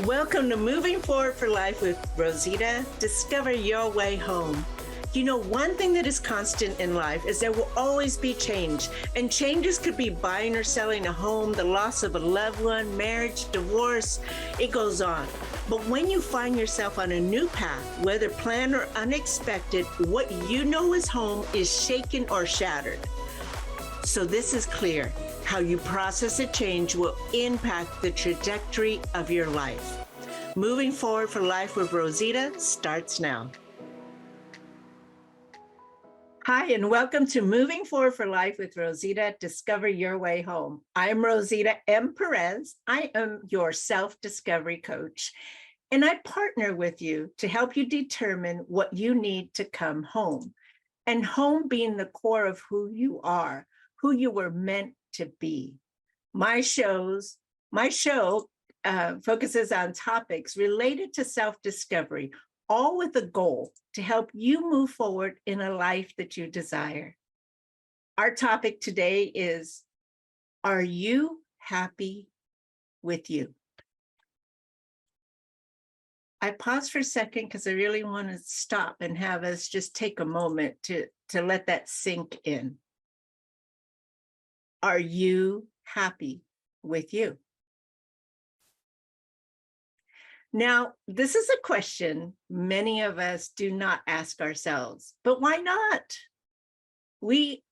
Welcome to Moving Forward for Life with Rosita. Discover your way home. You know, one thing that is constant in life is there will always be change. And changes could be buying or selling a home, the loss of a loved one, marriage, divorce, it goes on. But when you find yourself on a new path, whether planned or unexpected, what you know is home is shaken or shattered. So this is clear. How you process a change will impact the trajectory of your life. Moving Forward for Life with Rosita starts now. Hi, and welcome to Moving Forward for Life with Rosita, Discover Your Way Home. I'm Rosita M. Perez. I am your self-discovery coach, and I partner with you to help you determine what you need to come home, and home being the core of who you are, who you were meant to be. My show focuses on topics related to self-discovery, all with the goal to help you move forward in a life that you desire. Our topic today is, are you happy with you? I paused for a second because I really want to stop and have us just take a moment to let that sink in. Are you happy with you? Now, this is a question many of us do not ask ourselves, but why not?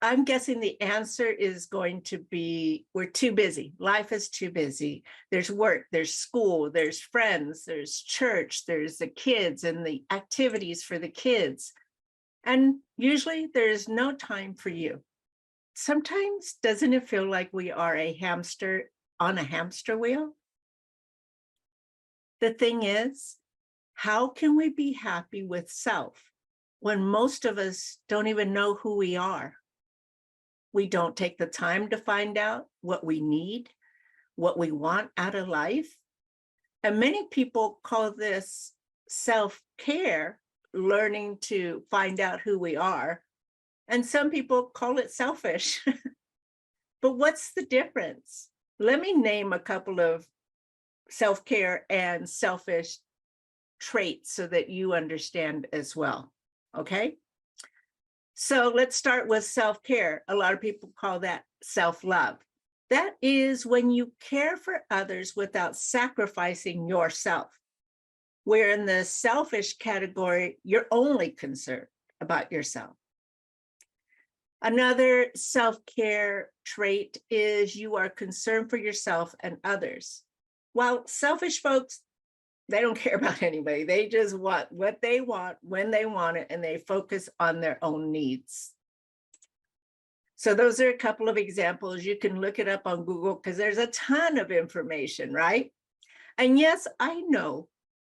I'm guessing the answer is going to be, we're too busy. Life is too busy. There's work, there's school, there's friends, there's church, there's the kids and the activities for the kids. And usually there's no time for you. Sometimes, doesn't it feel like we are a hamster on a hamster wheel? The thing is, how can we be happy with self when most of us don't even know who we are? We don't take the time to find out what we need, what we want out of life. And many people call this self-care, learning to find out who we are. And some people call it selfish. But what's the difference? Let me name a couple of self-care and selfish traits so that you understand as well, okay? So let's start with self-care. A lot of people call that self-love. That is when you care for others without sacrificing yourself. Where in the selfish category, you're only concerned about yourself. Another self-care trait is you are concerned for yourself and others. While selfish folks, they don't care about anybody. They just want what they want, when they want it, and they focus on their own needs. So those are a couple of examples. You can look it up on Google because there's a ton of information, right? And yes, I know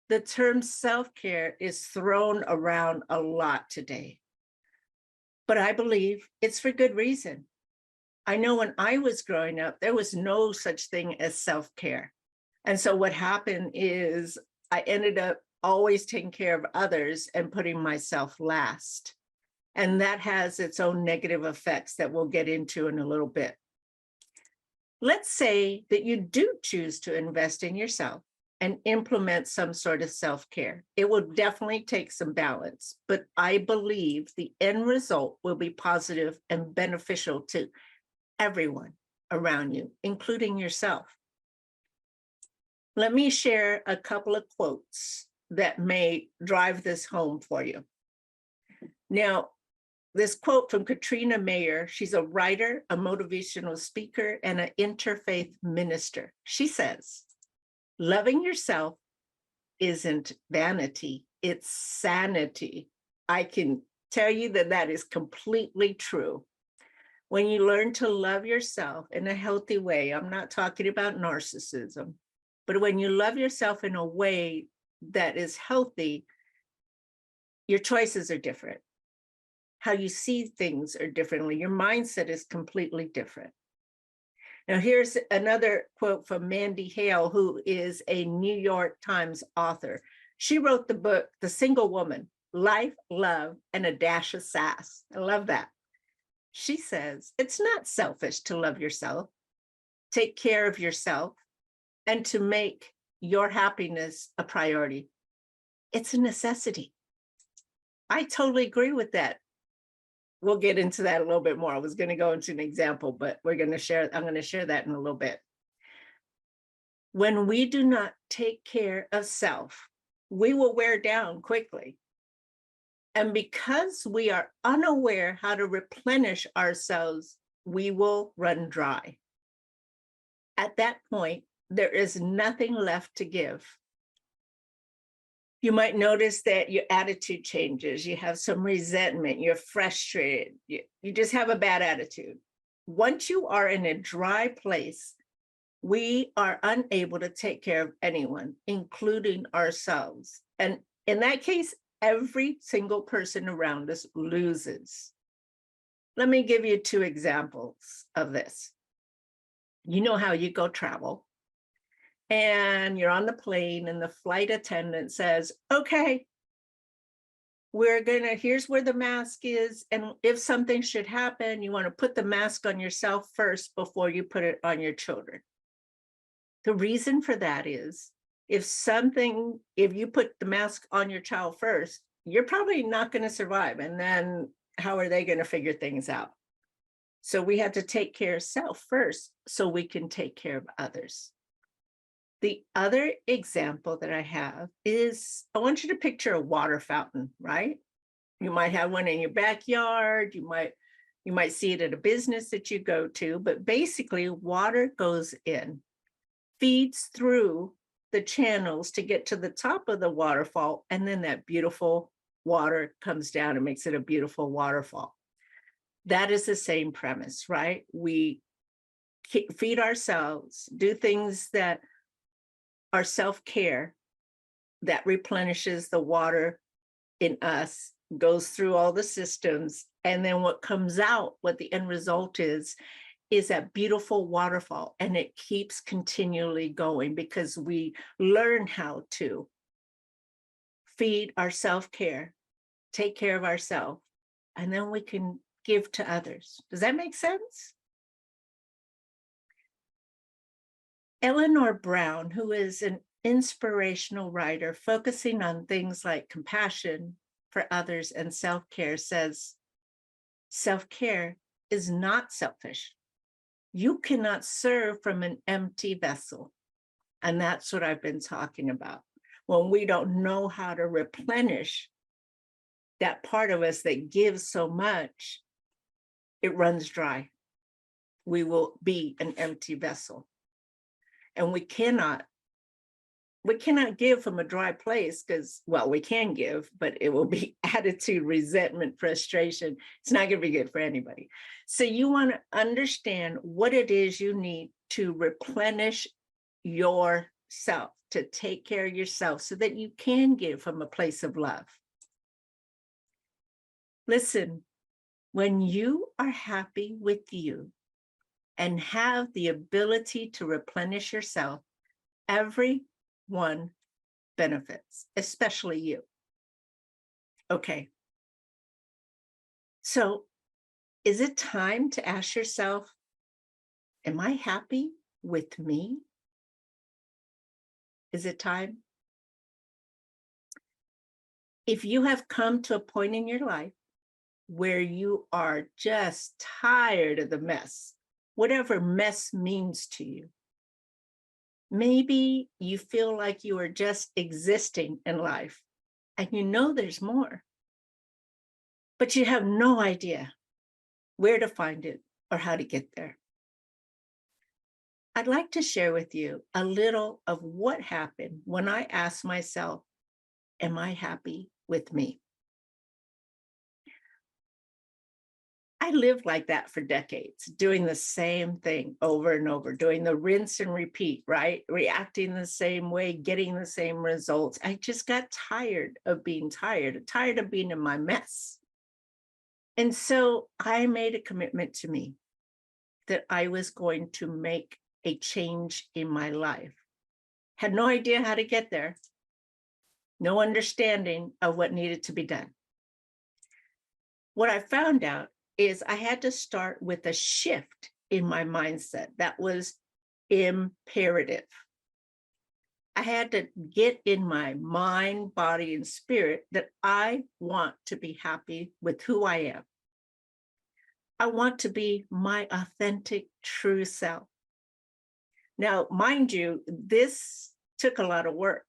the term self-care is thrown around a lot today. But I believe it's for good reason. I know when I was growing up, there was no such thing as self-care. And so what happened is I ended up always taking care of others and putting myself last. And that has its own negative effects that we'll get into in a little bit. Let's say that you do choose to invest in yourself and implement some sort of self-care. It will definitely take some balance, but I believe the end result will be positive and beneficial to everyone around you, including yourself. Let me share a couple of quotes that may drive this home for you. Now, this quote from Katrina Mayer, she's a writer, a motivational speaker, and an interfaith minister. She says, loving yourself isn't vanity, it's sanity. I can tell you that that is completely true. When you learn to love yourself in a healthy way, I'm not talking about narcissism, but when you love yourself in a way that is healthy, your choices are different. How you see things are differently. Your mindset is completely different. Now, here's another quote from Mandy Hale, who is a New York Times author. She wrote the book, The Single Woman, life, love, and a dash of sass. I love that. She says, it's not selfish to love yourself, take care of yourself, and to make your happiness a priority. It's a necessity. I totally agree with that. We'll get into that a little bit more. I was going to go into an example, but I'm going to share that in a little bit. When we do not take care of self, we will wear down quickly. And because we are unaware how to replenish ourselves, we will run dry. At that point, there is nothing left to give. You might notice that your attitude changes. You have some resentment. You're frustrated. You just have a bad attitude. Once you are in a dry place, we are unable to take care of anyone, including ourselves. And in that case, every single person around us loses. Let me give you 2 examples of this. You know how you go travel and you're on the plane and the flight attendant says, okay, here's where the mask is. And if something should happen, you want to put the mask on yourself first before you put it on your children. The reason for that is if you put the mask on your child first, you're probably not going to survive. And then how are they going to figure things out? So we have to take care of self first so we can take care of others. The other example that I have is, I want you to picture a water fountain, right? You might have one in your backyard. You might see it at a business that you go to, but basically water goes in, feeds through the channels to get to the top of the waterfall, and then that beautiful water comes down and makes it a beautiful waterfall. That is the same premise, right? We feed ourselves, do things that are self-care, that replenishes the water in us, goes through all the systems, and then what comes out, what the end result is that beautiful waterfall, and it keeps continually going because we learn how to feed our self-care, take care of ourselves, and then we can give to others. Does that make sense? Eleanor Brown, who is an inspirational writer focusing on things like compassion for others and self-care, says, self-care is not selfish. You cannot serve from an empty vessel. And that's what I've been talking about. When we don't know how to replenish that part of us that gives so much, it runs dry. We will be an empty vessel. And we cannot give from a dry place because, well, we can give, but it will be attitude, resentment, frustration. It's not going to be good for anybody. So you want to understand what it is you need to replenish yourself, to take care of yourself so that you can give from a place of love. Listen, when you are happy with you and have the ability to replenish yourself, everyone benefits, especially you. Okay. So is it time to ask yourself, am I happy with me? Is it time? If you have come to a point in your life where you are just tired of the mess, whatever mess means to you, maybe you feel like you are just existing in life and you know there's more, but you have no idea where to find it or how to get there. I'd like to share with you a little of what happened when I asked myself, am I happy with me? I lived like that for decades, doing the same thing over and over, doing the rinse and repeat, right? Reacting the same way, getting the same results. I just got tired of being tired of being in my mess. And so I made a commitment to me that I was going to make a change in my life. Had no idea how to get there. no understanding of what needed to be done. What I found out is I had to start with a shift in my mindset that was imperative. I had to get in my mind, body, and spirit that I want to be happy with who I am. I want to be my authentic, true self. Now, mind you, this took a lot of work.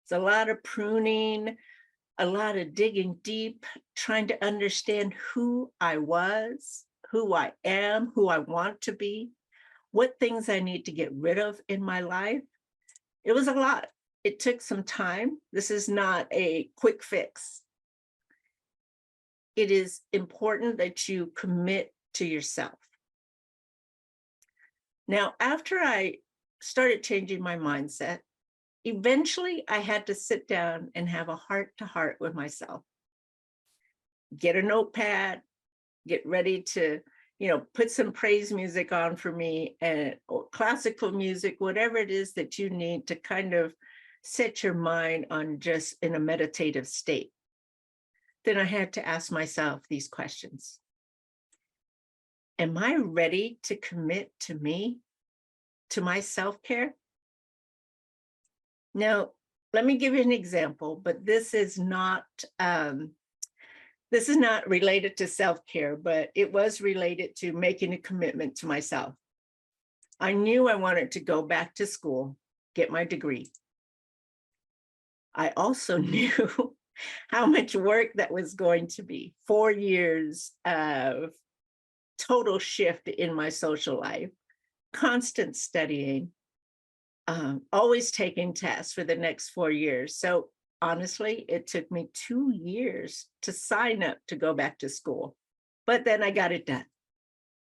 It's a lot of pruning, a lot of digging deep, trying to understand who I was, who I am, who I want to be, what things I need to get rid of in my life. It was a lot. It took some time. This is not a quick fix. It is important that you commit to yourself. Now, after I started changing my mindset, eventually I had to sit down and have a heart-to-heart with myself. Get a notepad, get ready to, put some praise music on for me, and or classical music, whatever it is that you need to kind of set your mind on just in a meditative state. Then I had to ask myself these questions. Am I ready to commit to me, to my self-care? Now, let me give you an example, but this is not related to self-care, but it was related to making a commitment to myself. I knew I wanted to go back to school, get my degree. I also knew how much work that was going to be. 4 years of total shift in my social life, constant studying, always taking tests for the next 4 years. So honestly, it took me 2 years to sign up to go back to school, but then I got it done.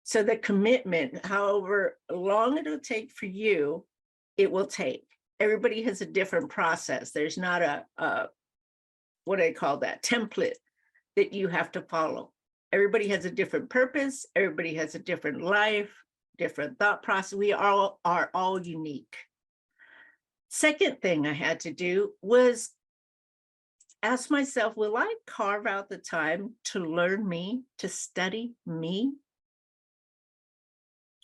So the commitment, however long it'll take for you, it will take. Everybody has a different process. There's not a what do I call that, template that you have to follow. Everybody has a different purpose. Everybody has a different life, different thought process. We are all unique. Second thing I had to do was ask myself, will I carve out the time to learn me, to study me?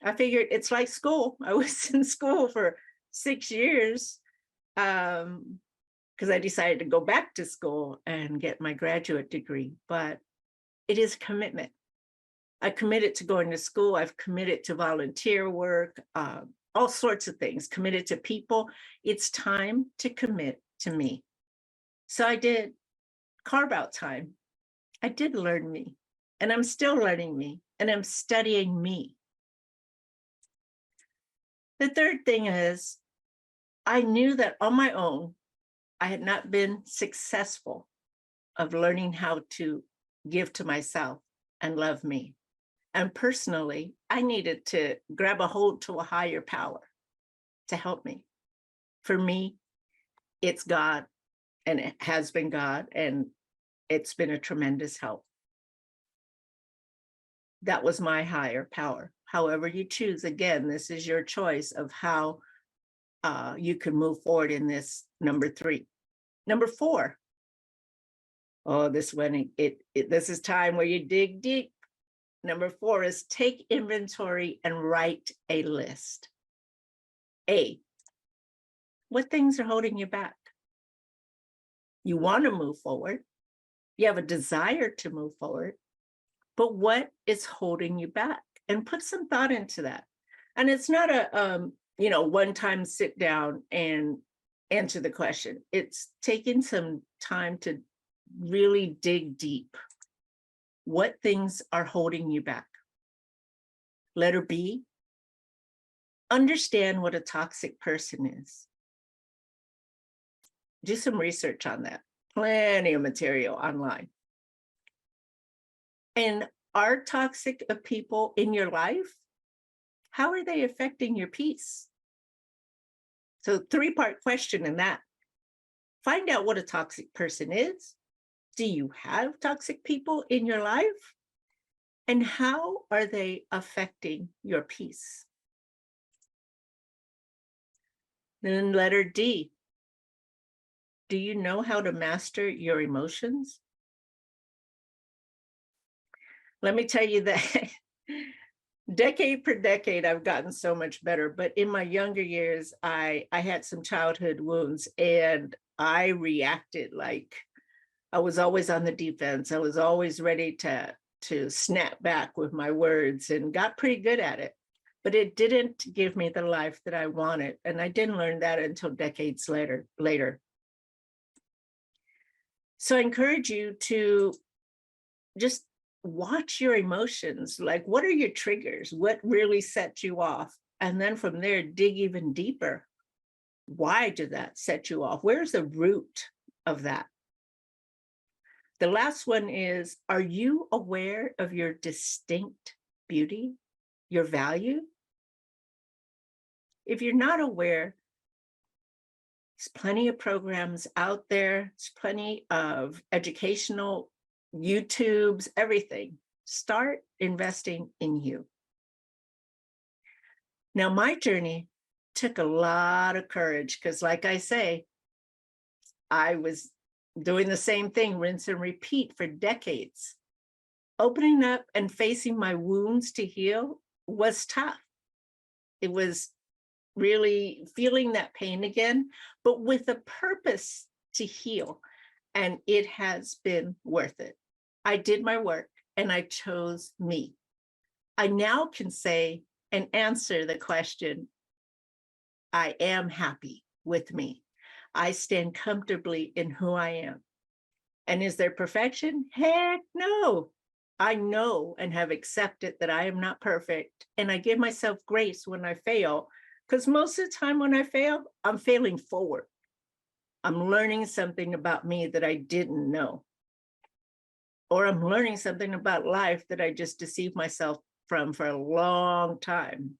I figured it's like school. I was in school for 6 years because I decided to go back to school and get my graduate degree, but it is commitment. I committed to going to school. I've committed to volunteer work, all sorts of things, committed to people. It's time to commit to me. So I did carve out time. I did learn me, and I'm still learning me, and I'm studying me. The third thing is, I knew that on my own, I had not been successful of learning how to give to myself and love me. And personally, I needed to grab a hold to a higher power to help me. For me, it's God, and it has been God, and it's been a tremendous help. That was my higher power. However you choose, again, this is your choice of how you can move forward in this. Number 3. Number 4. Oh, this one, this is time where you dig deep. Number 4 is take inventory and write a list. A, what things are holding you back? You want to move forward. You have a desire to move forward, but what is holding you back? And put some thought into that. And it's not a, one-time sit down and answer the question. It's taking some time to really dig deep. What things are holding you back? Letter B, understand what a toxic person is. Do some research on that. Plenty of material online. And are toxic people in your life? How are they affecting your peace? So 3-part question in that. Find out what a toxic person is. Do you have toxic people in your life? And how are they affecting your peace? Then letter D, Do you know how to master your emotions? Let me tell you that decade per decade, I've gotten so much better. But in my younger years, I had some childhood wounds and I reacted like I was always on the defense. I was always ready to snap back with my words and got pretty good at it. But it didn't give me the life that I wanted. And I didn't learn that until decades later. So I encourage you to just watch your emotions. Like, what are your triggers? What really sets you off? And then from there, dig even deeper. Why did that set you off? Where's the root of that? The last one is, are you aware of your distinct beauty, your value? If you're not aware, there's plenty of programs out there. There's plenty of educational YouTubes, everything. Start investing in you. Now, my journey took a lot of courage because, like I say, I was doing the same thing, rinse and repeat for decades. Opening up and facing my wounds to heal was tough. It was really feeling that pain again, but with a purpose to heal. And it has been worth it. I did my work and I chose me. I now can say and answer the question, I am happy with me. I stand comfortably in who I am. And is there perfection? Heck no. I know and have accepted that I am not perfect. And I give myself grace when I fail, because most of the time when I fail, I'm failing forward. I'm learning something about me that I didn't know. Or I'm learning something about life that I just deceived myself from for a long time.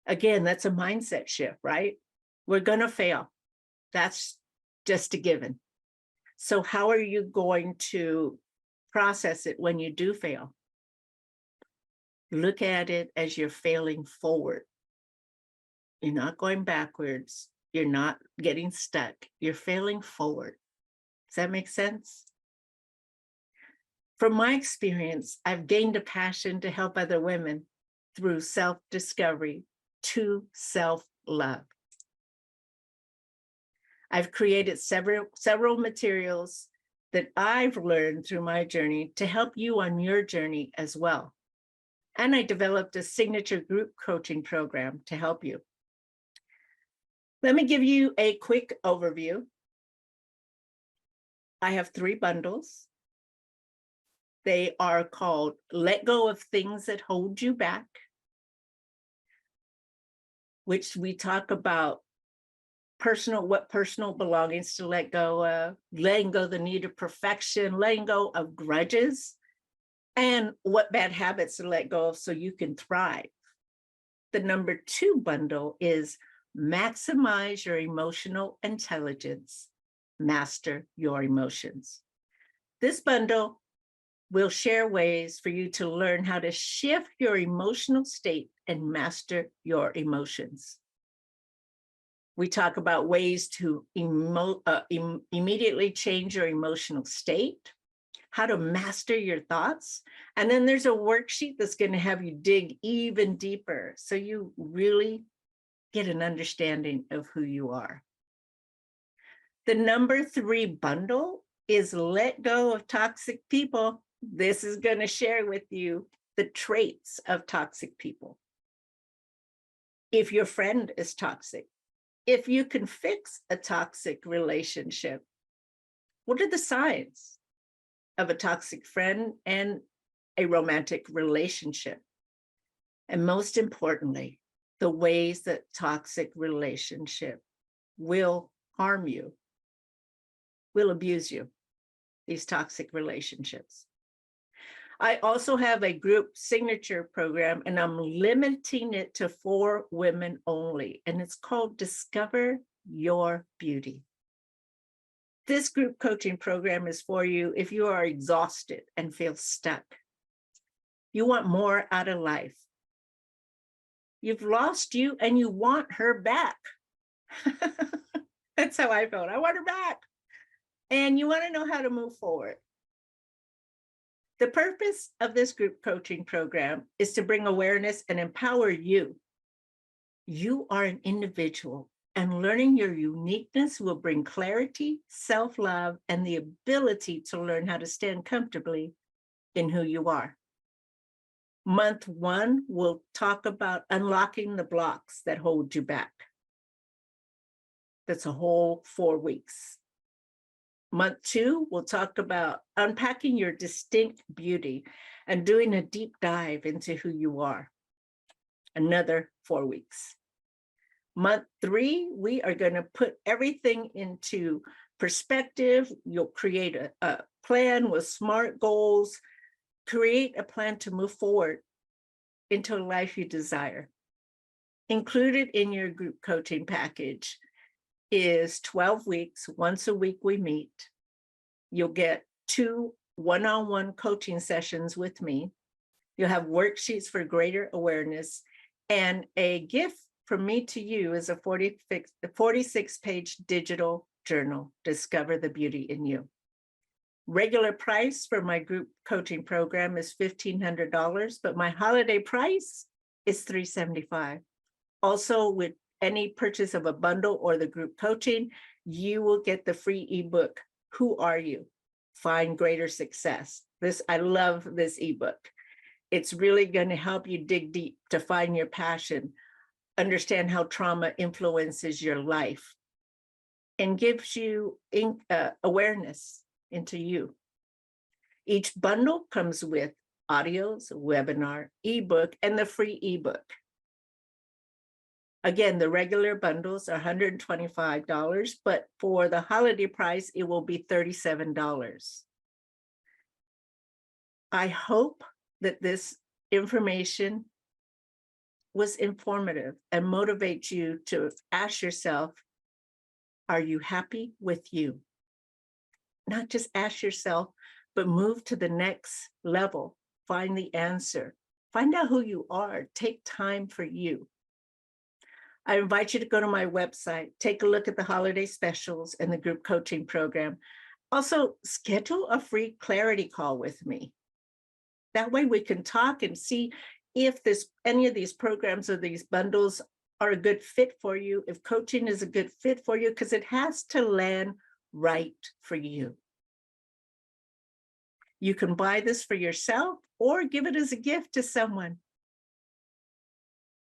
Again, that's a mindset shift, right? We're going to fail. That's just a given. So how are you going to process it when you do fail? Look at it as you're failing forward. You're not going backwards. You're not getting stuck. You're failing forward. Does that make sense? From my experience, I've gained a passion to help other women through self-discovery to self-love. I've created several materials that I've learned through my journey to help you on your journey as well. And I developed a signature group coaching program to help you. Let me give you a quick overview. I have 3 bundles. They are called Let Go of Things That Hold You Back, which we talk about what personal belongings to let go of, letting go the need of perfection, letting go of grudges, and what bad habits to let go of so you can thrive. The number 2 bundle is Maximize Your Emotional Intelligence, Master Your Emotions. This bundle will share ways for you to learn how to shift your emotional state and master your emotions. We talk about ways to immediately change your emotional state, how to master your thoughts. And then there's a worksheet that's going to have you dig even deeper so you really get an understanding of who you are. The number 3 bundle is Let Go of Toxic People. This is going to share with you the traits of toxic people. If your friend is toxic, if you can fix a toxic relationship, what are the signs of a toxic friend and a romantic relationship? And most importantly, the ways that toxic relationship will harm you, will abuse you, these toxic relationships. I also have a group signature program, and I'm limiting it to 4 women only, and it's called Discover Your Beauty. This group coaching program is for you if you are exhausted and feel stuck. You want more out of life. You've lost you and you want her back. That's how I felt. I want her back. And you want to know how to move forward. The purpose of this group coaching program is to bring awareness and empower you. You are an individual, and learning your uniqueness will bring clarity, self-love, and the ability to learn how to stand comfortably in who you are. Month 1, we'll talk about unlocking the blocks that hold you back. That's a whole 4 weeks. Month 2, we'll talk about unpacking your distinct beauty and doing a deep dive into who you are. Another 4 weeks. Month 3, we are going to put everything into perspective. You'll create a plan with SMART goals, create a plan to move forward into a life you desire. Included in your group coaching package is 12 weeks. Once a week we meet. You'll get 2 one-on-one coaching sessions with me. You'll have worksheets for greater awareness, and a gift from me to you is a 46-page digital journal, Discover the Beauty in You. Regular price for my group coaching program is $1,500, but my holiday price is $375. Also, with any purchase of a bundle or the group coaching, you will get the free ebook, Who Are You? Find Greater Success. I love this ebook. It's really going to help you dig deep to find your passion, understand how trauma influences your life, and gives you awareness into you. Each bundle comes with audios, webinar, ebook, and the free ebook. Again, the regular bundles are $125, but for the holiday price, it will be $37. I hope that this information was informative and motivates you to ask yourself, are you happy with you? Not just ask yourself, but move to the next level. Find the answer. Find out who you are. Take time for you. I invite you to go to my website, take a look at the holiday specials and the group coaching program. Also, schedule a free clarity call with me. That way we can talk and see if any of these programs or these bundles are a good fit for you, if coaching is a good fit for you, because it has to land right for you. You can buy this for yourself or give it as a gift to someone.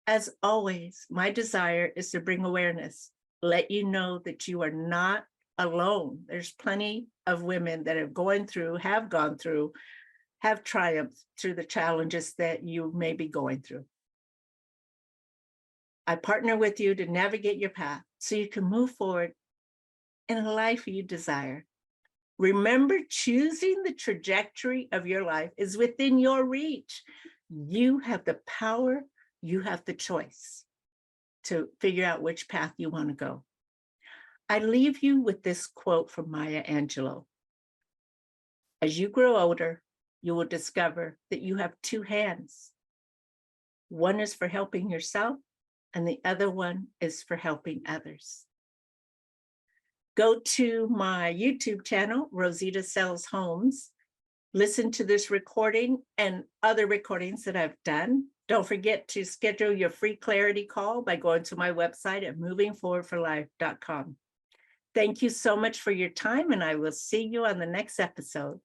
As always, my desire is to bring awareness, let you know that you are not alone. There's plenty of women that have gone through, have triumphed through the challenges that you may be going through. I partner with you to navigate your path so you can move forward in a life you desire. Remember, choosing the trajectory of your life is within your reach. You have the power. You have the choice to figure out which path you want to go. I leave you with this quote from Maya Angelou. As you grow older, you will discover that you have 2 hands. One is for helping yourself, and the other one is for helping others. Go to my YouTube channel, Rosita Sells Homes. Listen to this recording and other recordings that I've done. Don't forget to schedule your free clarity call by going to my website at movingforwardforlife.com. Thank you so much for your time, and I will see you on the next episode.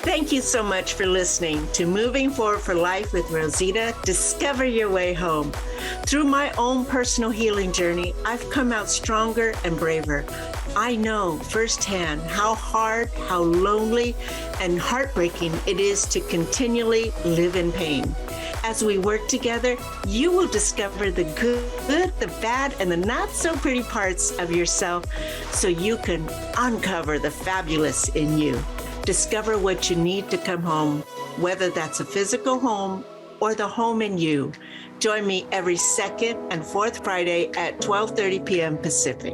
Thank you so much for listening to Moving Forward for Life with Rosita. Discover your way home. Through my own personal healing journey, I've come out stronger and braver. I know firsthand how hard, how lonely, and heartbreaking it is to continually live in pain. As we work together, you will discover the good, the bad, and the not so pretty parts of yourself so you can uncover the fabulous in you. Discover what you need to come home, whether that's a physical home or the home in you. Join me every second and fourth Friday at 12:30 p.m. Pacific.